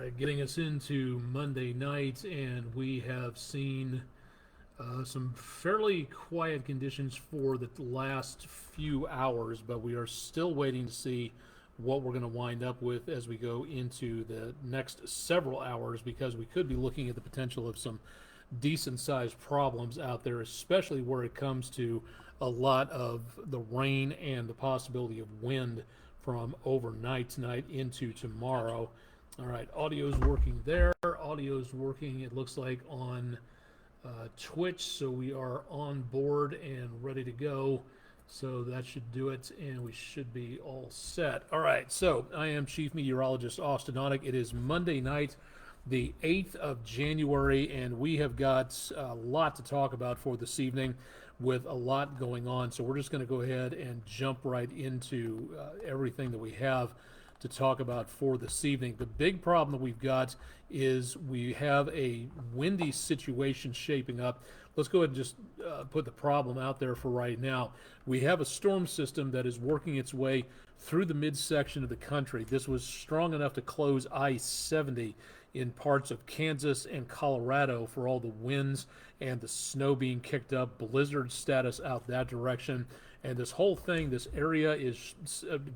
right, getting us into Monday night, and we have seen some fairly quiet conditions for the last few hours, but we are still waiting to see what we're going to wind up with as we go into the next several hours, because we could be looking at the potential of some decent sized problems out there, especially where it comes to a lot of the rain and the possibility of wind from overnight tonight into tomorrow. All right, audio's working there. Audio's working, it looks like, on Twitch, so we are on board and ready to go. So that should do it, and we should be all set. All right, so I am Chief Meteorologist Austin Onek. It is Monday night, the 8th of January, and we have got a lot to talk about for this evening with a lot going on. So we're just going to go ahead and jump right into everything that we have to talk about for this evening. The big problem that we've got is we have a windy situation shaping up. Let's go ahead and just put the problem out there for right now. We have a storm system that is working its way through the midsection of the country. This was strong enough to close I-70 in parts of Kansas and Colorado for all the winds and the snow being kicked up, blizzard status out that direction. And this whole thing, this area is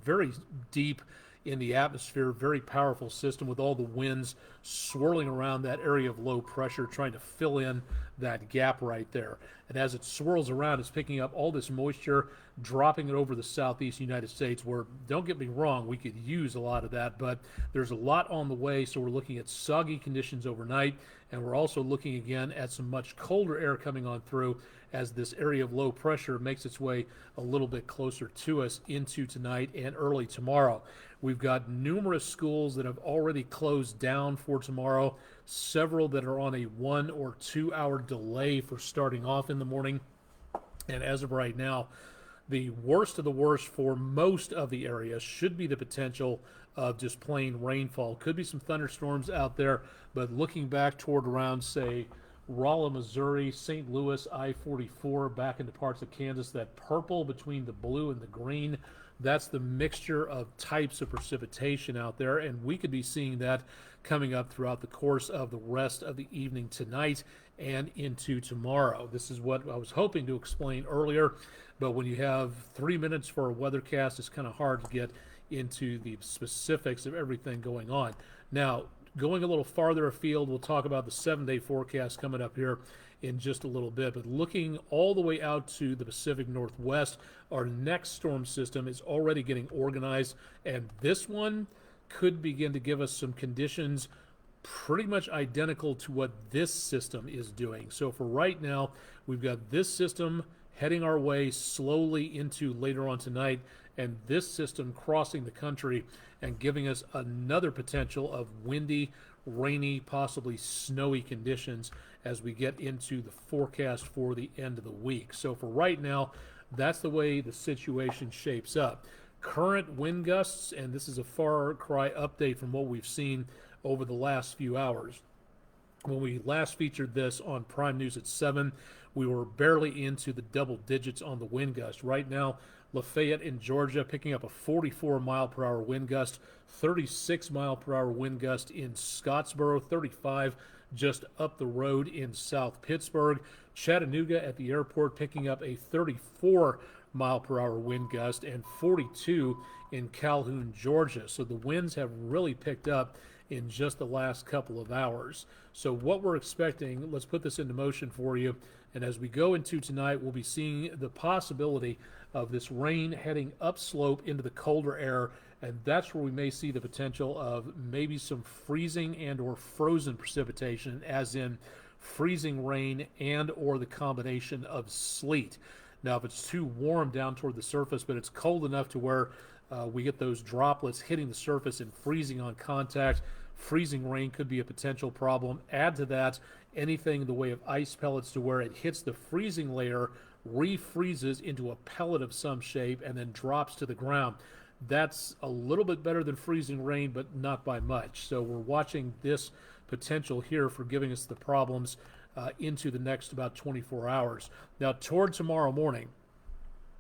very deep in the atmosphere, very powerful system with all the winds swirling around that area of low pressure, trying to fill in that gap right there. And as it swirls around, it's picking up all this moisture, dropping it over the southeast United States, where, don't get me wrong, we could use a lot of that, but there's a lot on the way, so we're looking at soggy conditions overnight, and we're also looking again at some much colder air coming on through as this area of low pressure makes its way a little bit closer to us into tonight and early tomorrow. We've got numerous schools that have already closed down for tomorrow, several that are on a 1 or 2 hour delay for starting off in the morning. And as of right now, the worst of the worst for most of the area should be the potential of just plain rainfall. Could be some thunderstorms out there, but looking back toward around, say, Rolla, Missouri, St. Louis, I-44, back into parts of Kansas, that purple between the blue and the green, that's the mixture of types of precipitation out there, and we could be seeing that coming up throughout the course of the rest of the evening tonight and into tomorrow. This is what I was hoping to explain earlier, but when you have 3 minutes for a weathercast, it's kind of hard to get into the specifics of everything going on. Now, going a little farther afield, we'll talk about the 7-day forecast coming up here in just a little bit, but looking all the way out to the Pacific Northwest, our next storm system is already getting organized, and this one could begin to give us some conditions pretty much identical to what this system is doing. So for right now, we've got this system heading our way slowly into later on tonight, and this system crossing the country and giving us another potential of windy, rainy, possibly snowy conditions as we get into the forecast for the end of the week. So for right now, that's the way the situation shapes up. Current wind gusts, and this is a far cry update from what we've seen over the last few hours. When we last featured this on Prime News at 7, we were barely into the double digits on the wind gust. Right now, Lafayette in Georgia picking up a 44 mile per hour wind gust, 36 mile per hour wind gust in Scottsboro, 35 just up the road in South Pittsburgh. Chattanooga at the airport picking up a 34 mile per hour wind gust and 42 in Calhoun, Georgia. So the winds have really picked up in just the last couple of hours. So what we're expecting, let's put this into motion for you. And as we go into tonight, we'll be seeing the possibility of this rain heading upslope into the colder air, and that's where we may see the potential of maybe some freezing and or frozen precipitation, as in freezing rain and or the combination of sleet. Now, if it's too warm down toward the surface, but it's cold enough to where we get those droplets hitting the surface and freezing on contact, freezing rain could be a potential problem. Add to that anything in the way of ice pellets to where it hits the freezing layer, refreezes into a pellet of some shape, and then drops to the ground. That's a little bit better than freezing rain, but not by much. So we're watching this potential here for giving us the problems into the next about 24 hours. Now, toward tomorrow morning,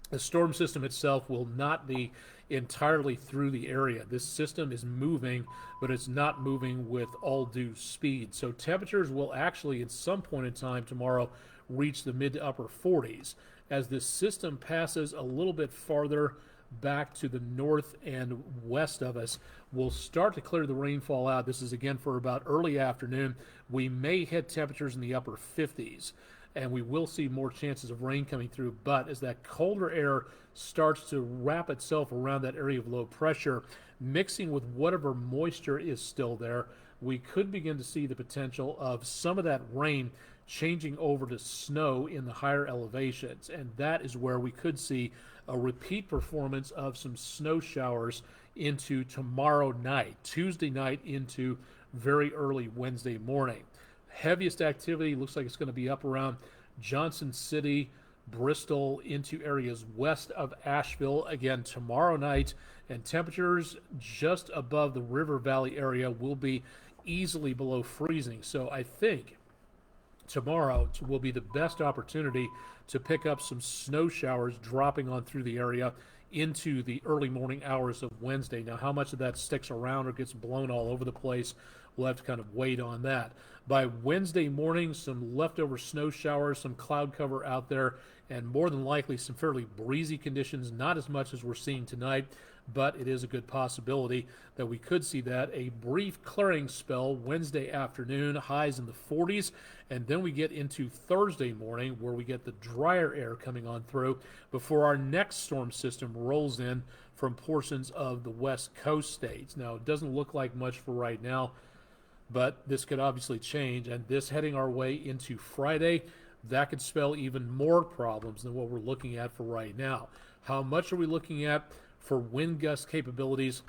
the storm system itself will not be entirely through the area. This system is moving, but it's not moving with all due speed. So temperatures will actually, at some point in time tomorrow, reach the mid to upper 40s. As this system passes a little bit farther back to the north and west of us, we'll start to clear the rainfall out. This is again for about early afternoon. We may hit temperatures in the upper 50s, and we will see more chances of rain coming through. But as that colder air starts to wrap itself around that area of low pressure, mixing with whatever moisture is still there, we could begin to see the potential of some of that rain changing over to snow in the higher elevations. And that is where we could see a repeat performance of some snow showers into tomorrow night, Tuesday night into very early Wednesday morning. Heaviest activity looks like it's going to be up around Johnson City, Bristol, into areas west of Asheville again tomorrow night, and temperatures just above the River Valley area will be easily below freezing. So I think tomorrow will be the best opportunity to pick up some snow showers dropping on through the area into the early morning hours of Wednesday. Now, how much of that sticks around or gets blown all over the place, we'll have to kind of wait on that. By Wednesday morning, some leftover snow showers, some cloud cover out there, and more than likely some fairly breezy conditions, not as much as we're seeing tonight, but it is a good possibility that we could see that. A brief clearing spell Wednesday afternoon, highs in the 40s, and then we get into Thursday morning where we get the drier air coming on through before our next storm system rolls in from portions of the West Coast states. Now, it doesn't look like much for right now, but this could obviously change, and this heading our way into Friday, that could spell even more problems than what we're looking at for right now. How much are we looking at for wind gust capabilities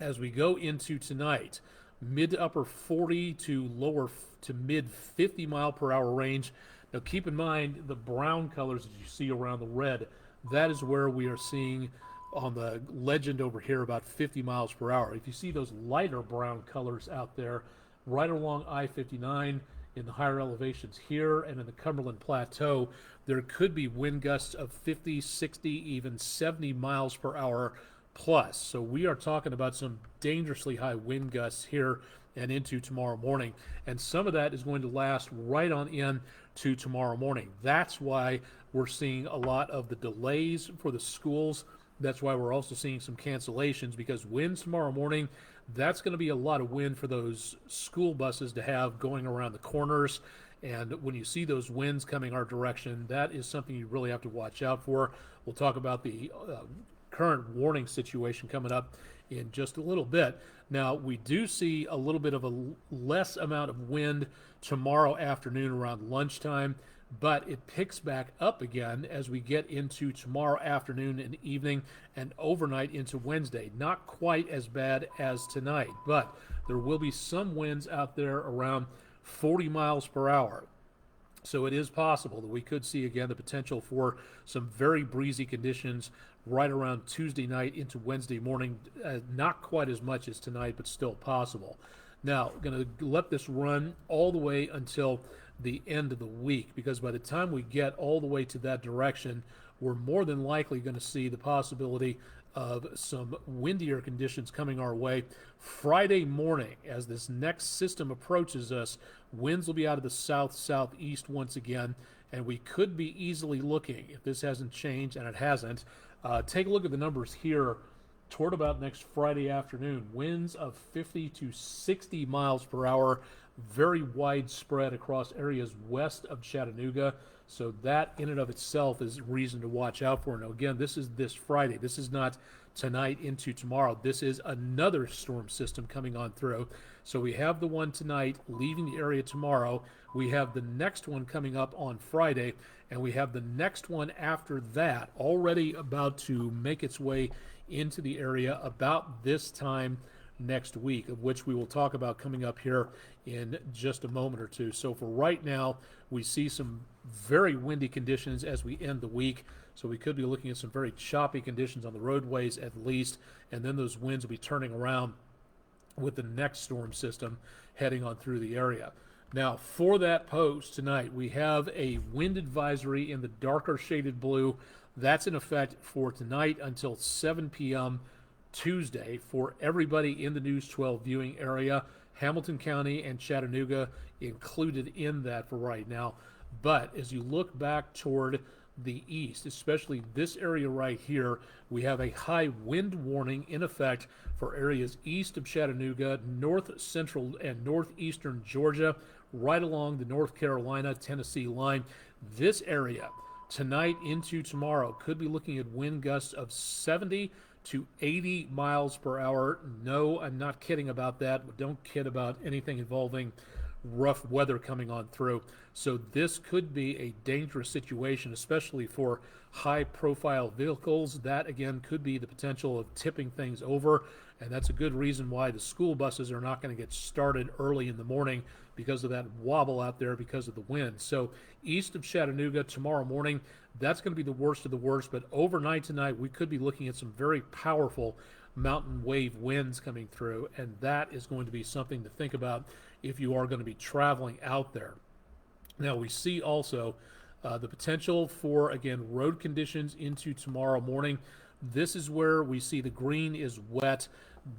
as we go into tonight? Mid to upper 40 to lower to mid 50 mile per hour range. Now keep in mind the brown colors that you see around the red, that is where we are seeing on the legend over here about 50 miles per hour. If you see those lighter brown colors out there right along I-59 in the higher elevations here and in the Cumberland Plateau, there could be wind gusts of 50, 60, even 70 miles per hour plus. So we are talking about some dangerously high wind gusts here and into tomorrow morning. And some of that is going to last right on in to tomorrow morning. That's why we're seeing a lot of the delays for the schools. That's why we're also seeing some cancellations, because winds tomorrow morning, that's going to be a lot of wind for those school buses to have going around the corners. And when you see those winds coming our direction, that is something you really have to watch out for. We'll talk about the current warning situation coming up in just a little bit. Now, we do see a little bit of a less amount of wind tomorrow afternoon around lunchtime, but it picks back up again as we get into tomorrow afternoon and evening and overnight into Wednesday. Not quite as bad as tonight, but there will be some winds out there around 40 miles per hour. So it is possible that we could see again the potential for some very breezy conditions right around Tuesday night into Wednesday morning. Not quite as much as tonight, but still possible. Now, going to let this run all the way until the end of the week, because by the time we get all the way to that direction, we're more than likely going to see the possibility of some windier conditions coming our way. Friday morning, as this next system approaches us, winds will be out of the south-southeast once again, and we could be easily looking, if this hasn't changed, and it hasn't, take a look at the numbers here toward about next Friday afternoon. Winds of 50 to 60 miles per hour, very widespread across areas west of Chattanooga. So that in and of itself is reason to watch out for. Now, again, this is this Friday. This is not tonight into tomorrow. This is another storm system coming on through. So we have the one tonight leaving the area tomorrow. We have the next one coming up on Friday, and we have the next one after that already about to make its way into the area about this time next week, of which we will talk about coming up here in just a moment or two. So for right now, we see some very windy conditions as we end the week. So we could be looking at some very choppy conditions on the roadways at least, and then those winds will be turning around with the next storm system heading on through the area. Now, for that post tonight, we have a wind advisory in the darker shaded blue. That's in effect for tonight until 7 p.m. Tuesday for everybody in the News 12 viewing area. Hamilton County and Chattanooga included in that for right now. But as you look back toward the east, especially this area right here, we have a high wind warning in effect for areas east of Chattanooga, north central and northeastern Georgia, right along the North Carolina Tennessee line. This area tonight into tomorrow could be looking at wind gusts of 70 to 80 miles per hour. No, I'm not kidding about that. Don't kid about anything involving rough weather coming on through. So this could be a dangerous situation, especially for high profile vehicles. That again could be the potential of tipping things over, and that's a good reason why the school buses are not going to get started early in the morning, because of that wobble out there because of the wind. So east of Chattanooga tomorrow morning, that's going to be the worst of the worst, but overnight tonight we could be looking at some very powerful mountain wave winds coming through, and that is going to be something to think about if you are going to be traveling out there. Now we see also the potential for, again, road conditions into tomorrow morning. This is where we see the green is wet,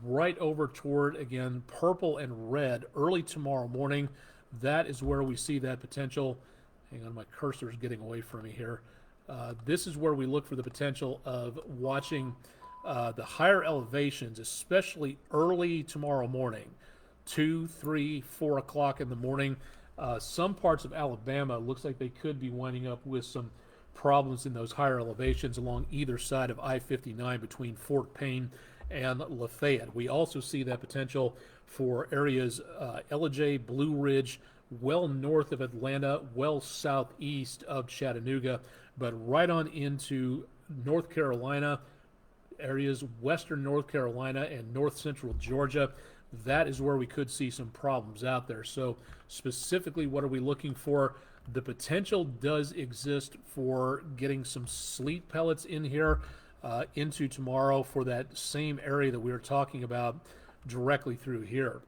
right over toward, again, purple and red early tomorrow morning. That is where we see that potential. Hang on, my cursor is getting away from me here. This is where we look for the potential of watching the higher elevations, especially early tomorrow morning, 2, 3, 4 o'clock in the morning. Some parts of Alabama looks like they could be winding up with some problems in those higher elevations along either side of I-59 between Fort Payne and Lafayette. We also see that potential for areas Ellijay, Blue Ridge, well north of Atlanta, well southeast of Chattanooga, but right on into North Carolina, areas western North Carolina and north central Georgia. That is where we could see some problems out there. So specifically, what are we looking for? The potential does exist for getting some sleet pellets in here into tomorrow for that same area that we were talking about directly through here.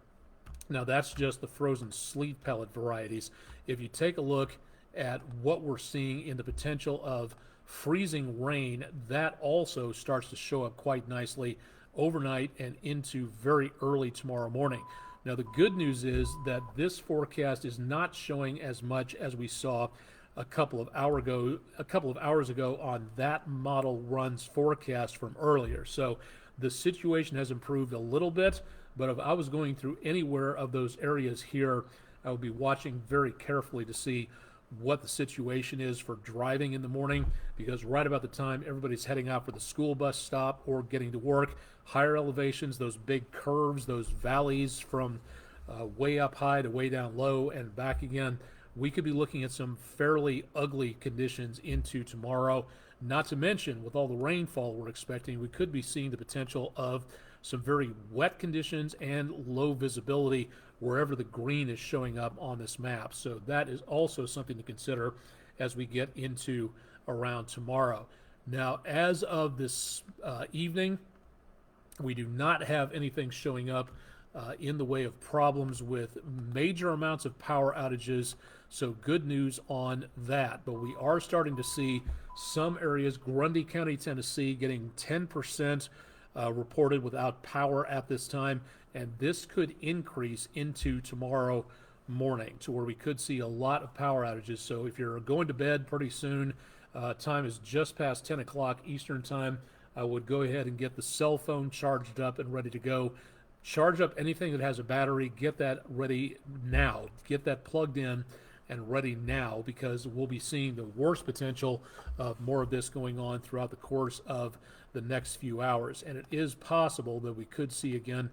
Now that's just the frozen sleet pellet varieties. If you take a look at what we're seeing in the potential of freezing rain, that also starts to show up quite nicely overnight and into very early tomorrow morning. Now the good news is that this forecast is not showing as much as we saw a couple of hours ago on that model runs forecast from earlier. So the situation has improved a little bit, but if I was going through anywhere of those areas here, I would be watching very carefully to see what the situation is for driving in the morning, because right about the time everybody's heading out for the school bus stop or getting to work, higher elevations, those big curves, those valleys from way up high to way down low and back again, we could be looking at some fairly ugly conditions into tomorrow. Not to mention, with all the rainfall we're expecting, we could be seeing the potential of some very wet conditions and low visibility wherever the green is showing up on this map. So that is also something to consider as we get into around tomorrow. Now, as of this evening, we do not have anything showing up in the way of problems with major amounts of power outages, so good news on that. But we are starting to see some areas, Grundy County, Tennessee, getting 10% reported without power at this time, and this could increase into tomorrow morning to where we could see a lot of power outages. So if you're going to bed pretty soon, time is just past 10 o'clock Eastern time, I would go ahead and get the cell phone charged up and ready to go. Charge up anything that has a battery, get that ready now, get that plugged in and ready now, because we'll be seeing the worst potential of more of this going on throughout the course of the next few hours. And it is possible that we could see again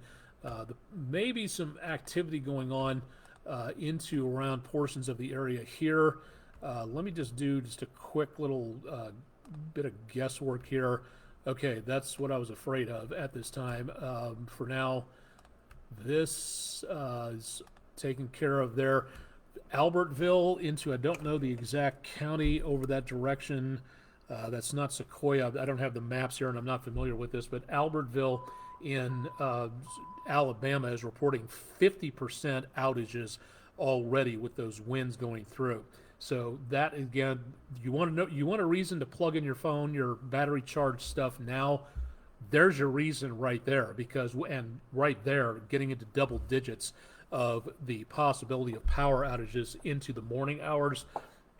maybe some activity going on into around portions of the area here. Let me just do just a quick little bit of guesswork here. Okay, that's what I was afraid of at this time. For now, this is taken care of there. Albertville into, I don't know the exact county over that direction. That's not Sequoia. I don't have the maps here and I'm not familiar with this, but Albertville in Alabama is reporting 50% outages already with those winds going through. So that again, you want to know, you want a reason to plug in your phone, your battery charged stuff now. There's your reason right there, because and right there, getting into double digits of the possibility of power outages into the morning hours.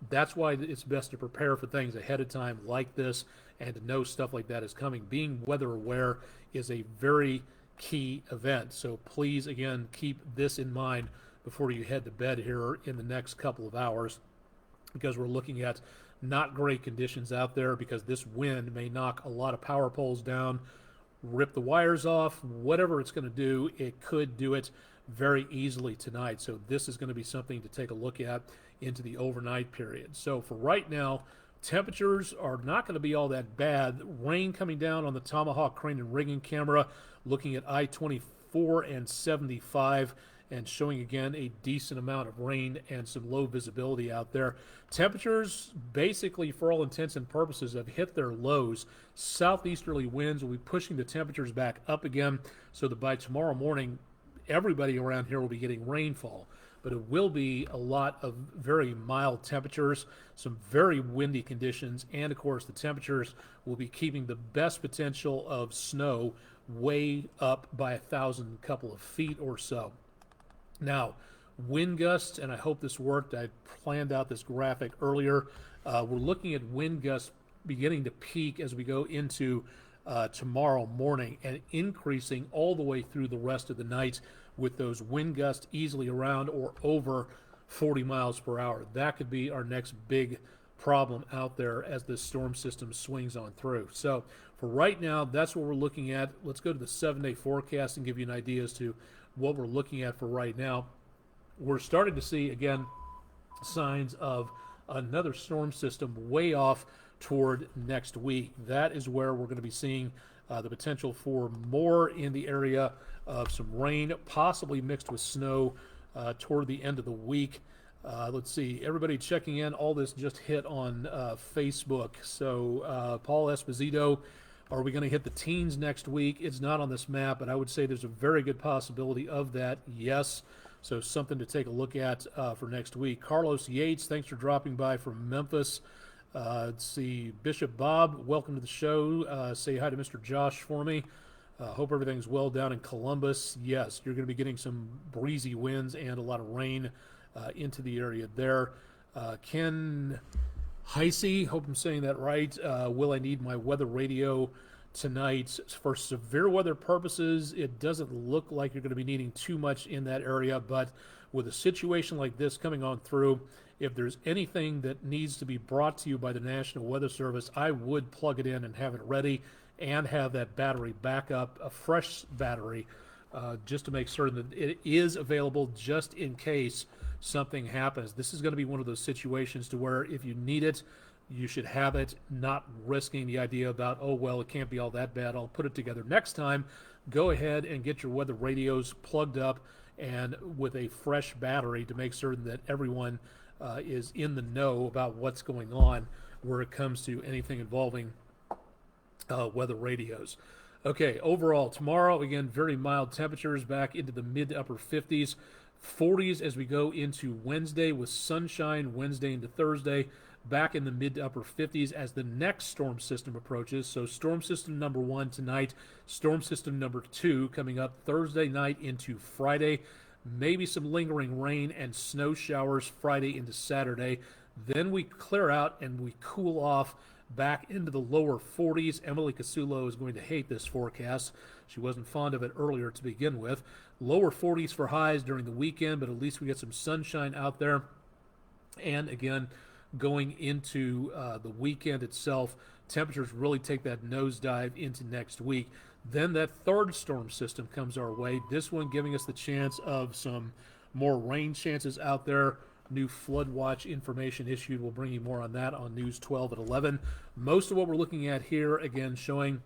That's why it's best to prepare for things ahead of time like this and to know stuff like that is coming. Being weather aware is a very key event. So please, again, keep this in mind before you head to bed here in the next couple of hours, because we're looking at not great conditions out there, because this wind may knock a lot of power poles down, rip the wires off, whatever it's going to do. It could do it very easily tonight. So this is going to be something to take a look at into the overnight period. So for right now, temperatures are not going to be all that bad. Rain coming down on the Tomahawk crane and rigging camera, looking at I-24 and 75, and showing again a decent amount of rain and some low visibility out there. Temperatures basically, for all intents and purposes, have hit their lows. Southeasterly winds will be pushing the temperatures back up again, so that by tomorrow morning everybody around here will be getting rainfall. But it will be a lot of very mild temperatures, some very windy conditions, and of course the temperatures will be keeping the best potential of snow way up by 1,000 couple of feet or so. Now, wind gusts, and I hope this worked. I planned out this graphic earlier. We're looking at wind gusts beginning to peak as we go into tomorrow morning and increasing all the way through the rest of the night, with those wind gusts easily around or over 40 miles per hour. That could be our next big problem out there as this storm system swings on through. So for right now, that's what we're looking at. Let's go to the 7-day forecast and give you an idea as to what we're looking at for right now. We're starting to see, again, signs of another storm system way off toward next week. That is where we're going to be seeing the potential for more in the area of some rain, possibly mixed with snow toward the end of the week. Let's see, everybody checking in. All this just hit on Facebook. So Paul Esposito, are we going to hit the teens next week? It's not on this map, but I would say there's a very good possibility of that, yes. So something to take a look at for next week. Carlos Yates, thanks for dropping by from Memphis. Let's see, Bishop Bob, welcome to the show. Say hi to Mr. Josh for me. Hope everything's well down in Columbus. Yes, you're going to be getting some breezy winds and a lot of rain into the area there. Ken Heisey, hope I'm saying that right. Will I need my weather radio tonight? For severe weather purposes, it doesn't look like you're going to be needing too much in that area, but with a situation like this coming on through, if there's anything that needs to be brought to you by the National Weather Service, I would plug it in and have it ready and have that battery back up, a fresh battery, just to make certain that it is available just in case something happens. This is going to be one of those situations to where if you need it, you should have it, not risking the idea about, oh, well, it can't be all that bad, I'll put it together next time. Go ahead and get your weather radios plugged up and with a fresh battery to make certain that everyone is in the know about what's going on where it comes to anything involving weather radios. Okay, overall, tomorrow, again, very mild temperatures back into the mid to upper 50s, 40s as we go into Wednesday with sunshine Wednesday into Thursday, back in the mid to upper 50s as the next storm system approaches. So storm system number 1 tonight, storm system number 2 coming up Thursday night into Friday. Maybe some lingering rain and snow showers Friday into Saturday. Then we clear out and we cool off back into the lower 40s. Emily Casulo is going to hate this forecast. She wasn't fond of it earlier to begin with. Lower 40s for highs during the weekend, but at least we get some sunshine out there. And again, going into the weekend itself, temperatures really take that nosedive into next week. Then that third storm system comes our way, this one giving us the chance of some more rain chances out there. New flood watch information issued. We'll bring you more on that on News 12 at 11. Most of what we're looking at here, again, showing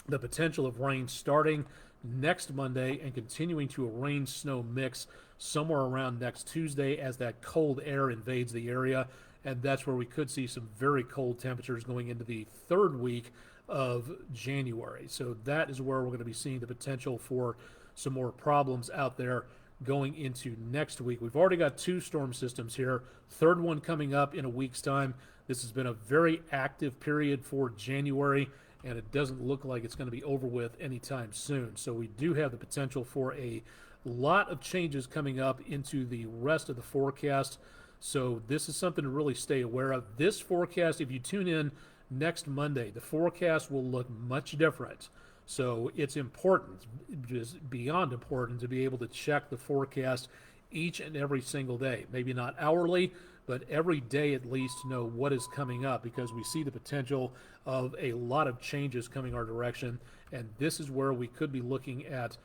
the potential of rain starting next Monday and continuing to a rain-snow mix somewhere around next Tuesday as that cold air invades the area. And that's where we could see some very cold temperatures going into the third week of January. So that is where we're going to be seeing the potential for some more problems out there going into next week. We've already got 2 storm systems here, third one coming up in a week's time. This has been a very active period for January, and it doesn't look like it's going to be over with anytime soon. So we do have the potential for a lot of changes coming up into the rest of the forecast. So this is something to really stay aware of. This forecast, if you tune in next Monday, the forecast will look much different. So it's important, just beyond important, to be able to check the forecast each and every single day. Maybe not hourly, but every day at least to know what is coming up, because we see the potential of a lot of changes coming our direction. And this is where we could be looking at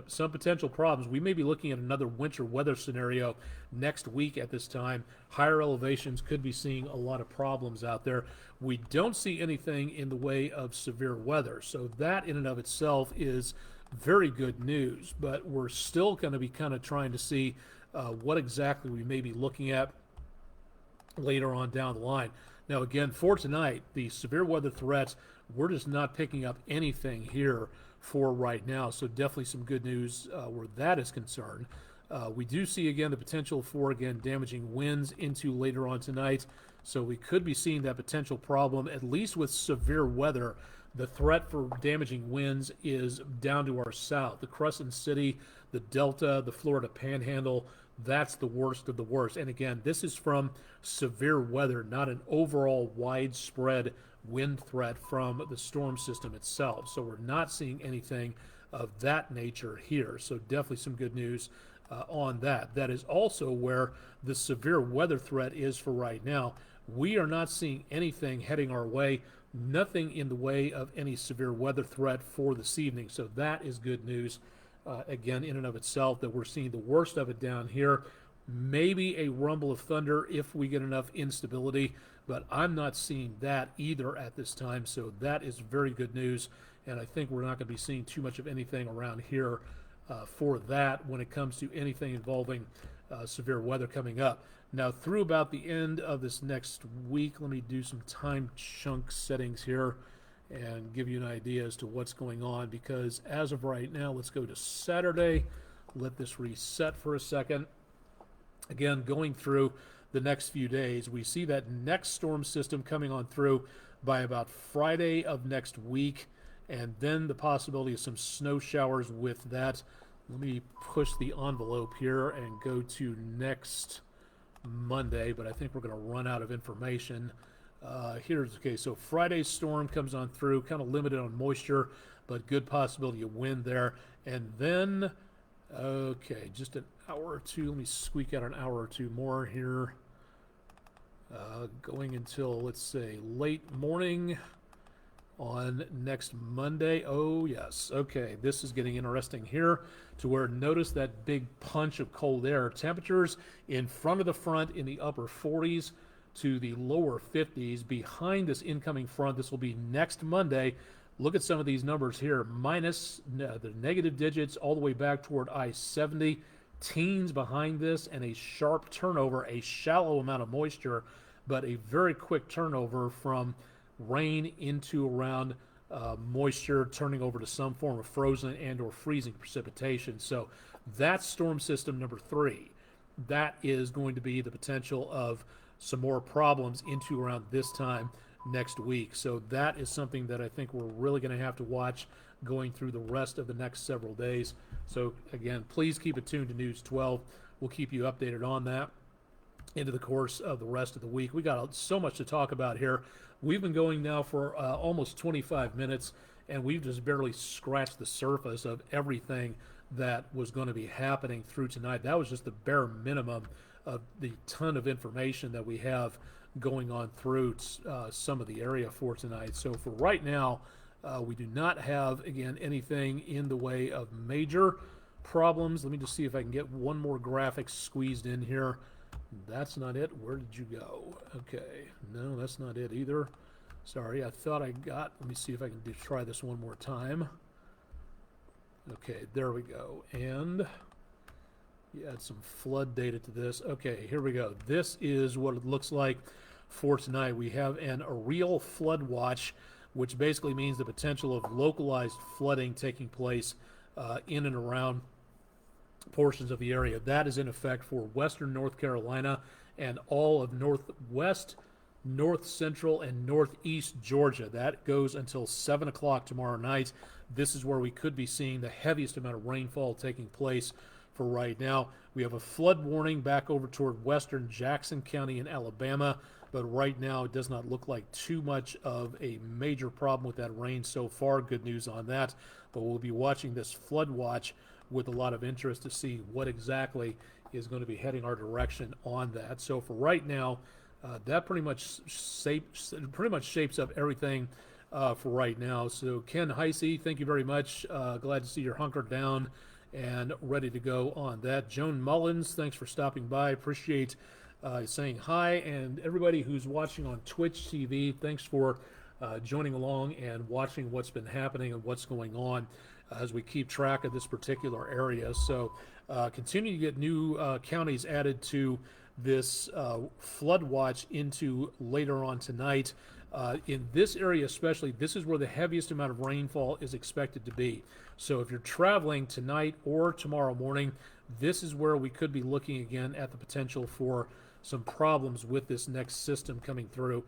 some potential problems. We may be looking at another winter weather scenario next week at this time. Higher elevations could be seeing a lot of problems out there. We don't see anything in the way of severe weather, so that in and of itself is very good news, but we're still going to be kind of trying to see what exactly we may be looking at later on down the line. Now again, for tonight, the severe weather threats, we're just not picking up anything here for right now, so definitely some good news where that is concerned. We do see again the potential for damaging winds into later on tonight, so we could be seeing that potential problem, at least with severe weather. The threat for damaging winds is down to our south, the Crescent City, the Delta, the Florida Panhandle. That's the worst of the worst. And again, this is from severe weather, not an overall widespread wind threat from the storm system itself. So we're not seeing anything of that nature here. So definitely some good news on that. That is also where the severe weather threat is for right now. We are not seeing anything heading our way, nothing in the way of any severe weather threat for this evening. So that is good news. Again, in and of itself, that we're seeing the worst of it down here. Maybe a rumble of thunder if we get enough instability, but I'm not seeing that either at this time, so that is very good news, and I think we're not going to be seeing too much of anything around here for that when it comes to anything involving severe weather coming up. Now, through about the end of this next week, let me do some time chunk settings here and give you an idea as to what's going on, because as of right now, let's go to Saturday. Let this reset for a second. Again, going through the next few days, we see that next storm system coming on through by about Friday of next week, and then the possibility of some snow showers with that. Let me push the envelope here and go to next Monday, but I think we're going to run out of information. Okay, so Friday's storm comes on through, kind of limited on moisture, but good possibility of wind there. And then, okay, just an hour or two. Let me squeak out an hour or two more here. Going until, let's say, late morning on next Monday. Oh, yes. Okay, this is getting interesting here to where, notice that big punch of cold air. Temperatures in front of the front in the upper 40s to the lower 50s. Behind this incoming front, this will be next Monday. Look at some of these numbers here. Minus the negative digits all the way back toward I-70. Teens behind this, and a sharp turnover, a shallow amount of moisture, but a very quick turnover from rain into around moisture, turning over to some form of frozen and or freezing precipitation. So that's storm system number 3. That is going to be the potential of some more problems into around this time next week. So that is something that I think we're really going to have to watch going through the rest of the next several days. So again, please keep it tuned to News 12. We'll keep you updated on that into the course of the rest of the week. We got so much to talk about here. We've been going now for almost 25 minutes, and we've just barely scratched the surface of everything that was going to be happening through tonight. That was just the bare minimum of the ton of information that we have going on through some of the area for tonight. So for right now, we do not have, again, anything in the way of major problems. Let me just see if I can get one more graphic squeezed in here. That's not it. Where did you go? Okay. No, that's not it either. Sorry, I thought I got... Let me see if I can try this one more time. Okay, there we go. And you add some flood data to this. Okay, here we go. This is what it looks like for tonight. We have an aerial flood watch, which basically means the potential of localized flooding taking place in and around portions of the area. That is in effect for western North Carolina and all of northwest, north central, and northeast Georgia. That goes until 7 o'clock tomorrow night. This is where we could be seeing the heaviest amount of rainfall taking place for right now. We have a flood warning back over toward western Jackson County in Alabama, but right now it does not look like too much of a major problem with that rain so far. Good news on that. But we'll be watching this flood watch with a lot of interest to see what exactly is going to be heading our direction on that. So for right now, that pretty much shapes up everything for right now. So Ken Heisey, thank you very much. Glad to see you're hunkered down and ready to go on that. Joan Mullins, thanks for stopping by. Appreciate saying hi. And everybody who's watching on Twitch TV, thanks for joining along and watching what's been happening and what's going on as we keep track of this particular area. So continue to get new counties added to this flood watch into later on tonight. In this area especially, this is where the heaviest amount of rainfall is expected to be. So if you're traveling tonight or tomorrow morning, this is where we could be looking again at the potential for some problems with this next system coming through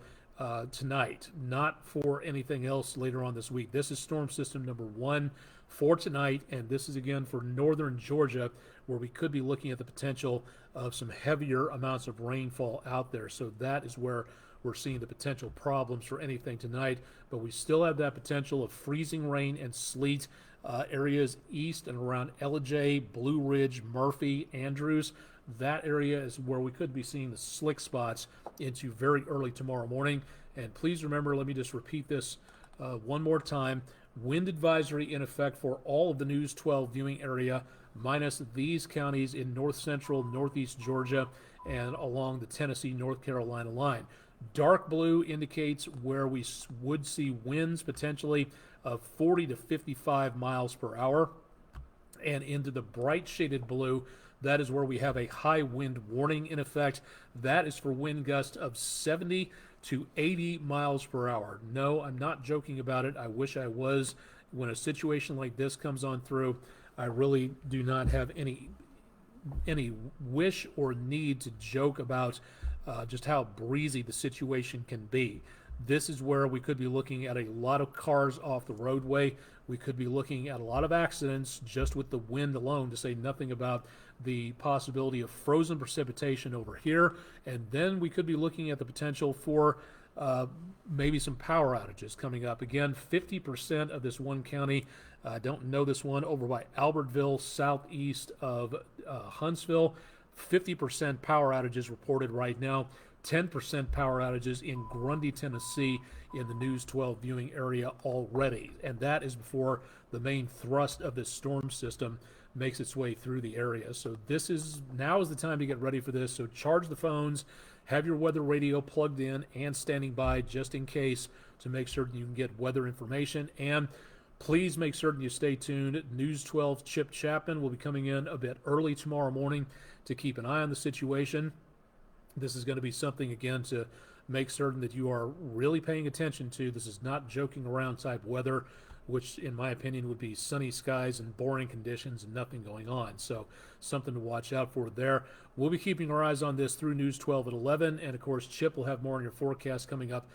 tonight, not for anything else later on this week. This is storm system number 1 for tonight, and this is again for northern Georgia, where we could be looking at the potential of some heavier amounts of rainfall out there. So that is where we're seeing the potential problems for anything tonight, but we still have that potential of freezing rain and sleet areas east and around Ellijay, Blue Ridge, Murphy, Andrews. That area is where we could be seeing the slick spots into very early tomorrow morning. And please remember, let me just repeat this one more time. Wind advisory in effect for all of the News 12 viewing area, minus these counties in north central, northeast Georgia, and along the Tennessee-North Carolina line. Dark blue indicates where we would see winds potentially of 40 to 55 miles per hour. And into the bright shaded blue, that is where we have a high wind warning in effect. That is for wind gusts of 70 to 80 miles per hour. No, I'm not joking about it. I wish I was. When a situation like this comes on through, I really do not have any wish or need to joke about just how breezy the situation can be. This is where we could be looking at a lot of cars off the roadway. We could be looking at a lot of accidents just with the wind alone, to say nothing about the possibility of frozen precipitation over here. And then we could be looking at the potential for maybe some power outages coming up. Again, 50% of this one county, I don't know this one, over by Albertville, southeast of Huntsville, 50% power outages reported right now. 10% power outages in Grundy, Tennessee in the News 12 viewing area already. And that is before the main thrust of this storm system makes its way through the area. So now is the time to get ready for this. So charge the phones, have your weather radio plugged in and standing by just in case, to make certain you can get weather information. And please make certain you stay tuned. News 12 Chip Chapman will be coming in a bit early tomorrow morning to keep an eye on the situation. This is going to be something, again, to make certain that you are really paying attention to. This is not joking around type weather, which in my opinion would be sunny skies and boring conditions and nothing going on. So something to watch out for there. We'll be keeping our eyes on this through News 12 at 11. And, of course, Chip will have more on your forecast coming up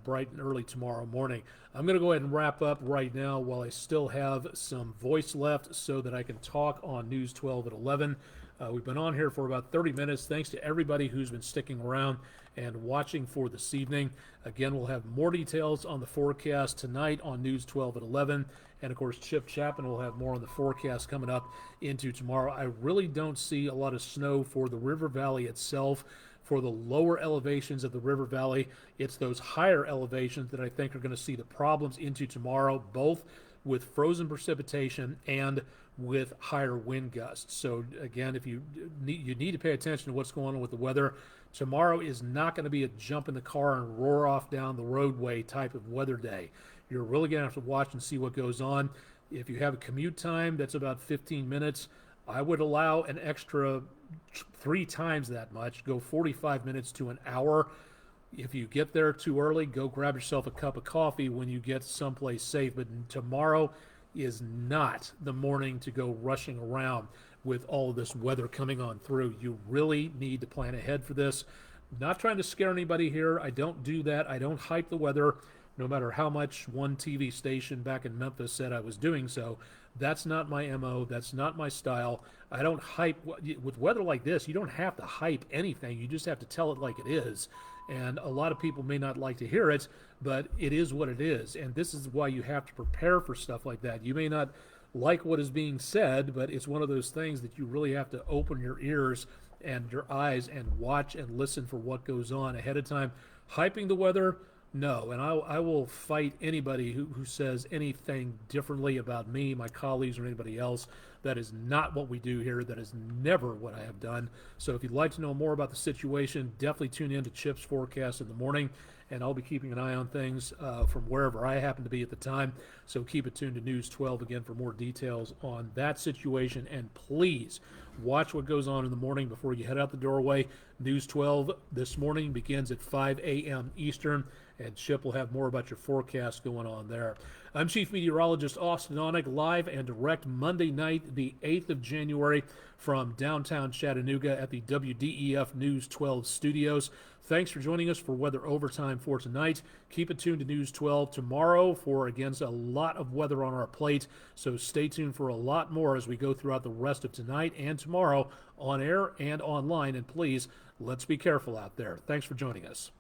bright and early tomorrow morning. I'm going to go ahead and wrap up right now while I still have some voice left so that I can talk on News 12 at 11. We've been on here for about 30 minutes. Thanks to everybody who's been sticking around and watching for this evening. Again, we'll have more details on the forecast tonight on News 12 at 11. And, of course, Chip Chapman will have more on the forecast coming up into tomorrow. I really don't see a lot of snow for the river valley itself. For the lower elevations of the river valley, it's those higher elevations that I think are going to see the problems into tomorrow, both with frozen precipitation and with higher wind gusts. So again, if you need to pay attention to what's going on with the weather. Tomorrow is not going to be a jump in the car and roar off down the roadway type of weather day. You're really going to have to watch and see what goes on. If you have a commute time that's about 15 minutes, I would allow an extra 3 times that much, go 45 minutes to an hour. If you get there too early, go grab yourself a cup of coffee when you get someplace safe. But tomorrow is not the morning to go rushing around. with all of this weather coming on through. You really need to plan ahead for this. Not trying to scare anybody here. I don't do that. I don't hype the weather, no matter how much one TV station back in Memphis said I was doing so. That's not my MO. That's not my style. I don't hype. With weather like this, you don't have to hype anything. You just have to tell it like it is. And a lot of people may not like to hear it, but it is what it is. And this is why you have to prepare for stuff like that. You may not like what is being said, but it's one of those things that you really have to open your ears and your eyes and watch and listen for what goes on ahead of time. Hyping the weather, no. And I will fight anybody who says anything differently about me, my colleagues, or anybody else. That is not what we do here. That is never what I have done. So if you'd like to know more about the situation, definitely tune in to Chip's forecast in the morning, and I'll be keeping an eye on things from wherever I happen to be at the time. So keep it tuned to News 12 again for more details on that situation. And please watch what goes on in the morning before you head out the doorway. News 12 this morning begins at 5 a.m. Eastern, and Chip will have more about your forecast going on there. I'm Chief Meteorologist Austin Onek, live and direct Monday night, the 8th of January, from downtown Chattanooga at the WDEF News 12 studios. Thanks for joining us for Weather Overtime for tonight. Keep it tuned to News 12 tomorrow for, again, a lot of weather on our plate. So stay tuned for a lot more as we go throughout the rest of tonight and tomorrow on air and online. And please, let's be careful out there. Thanks for joining us.